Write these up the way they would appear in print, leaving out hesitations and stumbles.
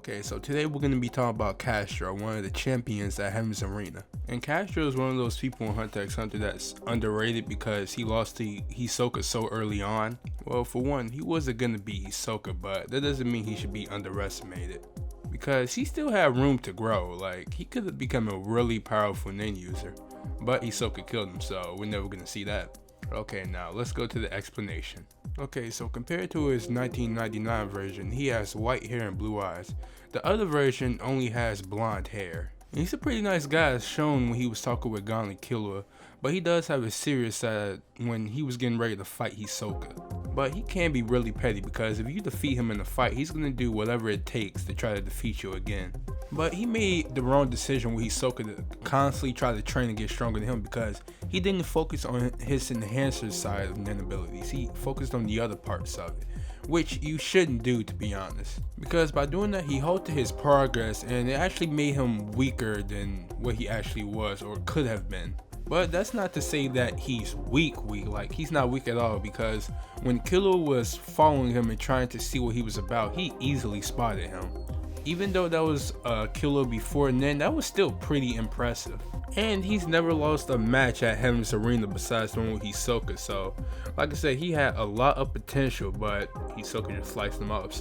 Okay, so today we're going to be talking about Kastro, one of the champions at Heaven's Arena. And Kastro is one of those people in Hunter x Hunter that's underrated because he lost to Hisoka so early on. Well, for one, he wasn't going to beat Hisoka, but that doesn't mean he should be underestimated. Because he still had room to grow. Like, he could have become a really powerful nin user. But Hisoka killed him, so we're never going to see that. Okay, now let's go to the explanation. Okay, so compared to his 1999 version, he has white hair and blue eyes. The other version only has blonde hair. And he's a pretty nice guy, as shown when he was talking with Gon and Killua, but he does have a serious side when he was getting ready to fight Hisoka. But he can be really petty because if you defeat him in a fight, he's going to do whatever it takes to try to defeat you again. But he made the wrong decision with Hisoka to constantly try to train and get stronger than him because he didn't focus on his enhancer side of nin abilities. He focused on the other parts of it, which you shouldn't do, to be honest. Because by doing that, he halted his progress and it actually made him weaker than what he actually was or could have been. But that's not to say that he's weak, like he's not weak at all, because when Killua was following him and trying to see what he was about, he easily spotted him. Even though that was Killua before nin, that was still pretty impressive. And he's never lost a match at Heaven's Arena besides the one with Hisoka, so like I said, he had a lot of potential, but Hisoka just sliced him up.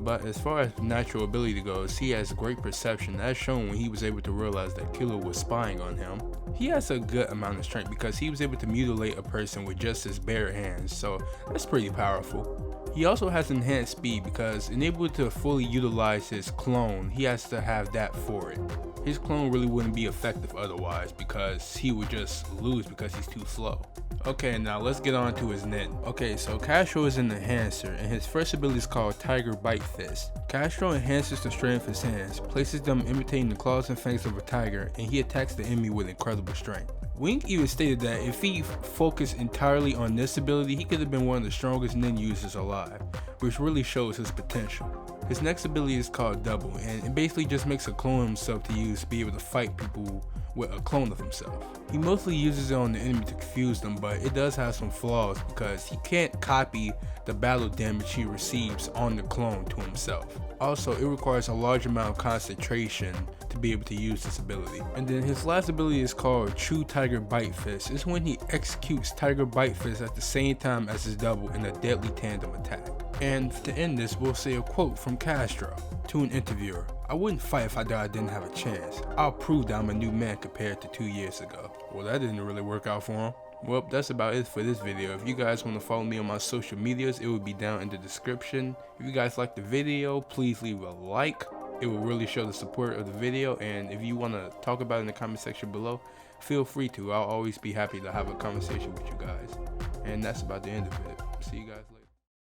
But as far as natural ability goes, he has great perception, as shown when he was able to realize that Killua was spying on him. He has a good amount of strength because he was able to mutilate a person with just his bare hands, so that's pretty powerful. He also has enhanced speed because in able to fully utilize his clone, he has to have that for it. His clone really wouldn't be effective otherwise because he would just lose because he's too slow. Okay, now let's get on to his nin. Okay, so Kastro is an enhancer and his first ability is called Tiger Bite Fist. Kastro enhances the strength of his hands, places them imitating the claws and fangs of a tiger, and he attacks the enemy with incredible strength. Wink even stated that if he focused entirely on this ability, he could have been one of the strongest nin users alive, which really shows his potential. His next ability is called Double, and it basically just makes a clone of himself to use to be able to fight people with a clone of himself. He mostly uses it on the enemy to confuse them, but it does have some flaws because he can't copy the battle damage he receives on the clone to himself. Also, it requires a large amount of concentration to be able to use this ability. And then his last ability is called True Tiger Bite Fist. It's when he executes Tiger Bite Fist at the same time as his double in a deadly tandem attack. And to end this, we'll say a quote from Kastro to an interviewer. "I wouldn't fight if I thought I didn't have a chance. I'll prove that I'm a new man compared to 2 years ago." Well, that didn't really work out for him. Well, that's about it for this video. If you guys want to follow me on my social medias, it will be down in the description. If you guys like the video, please leave a like. It will really show the support of the video. And if you want to talk about it in the comment section below, feel free to. I'll always be happy to have a conversation with you guys. And that's about the end of it. See you guys later.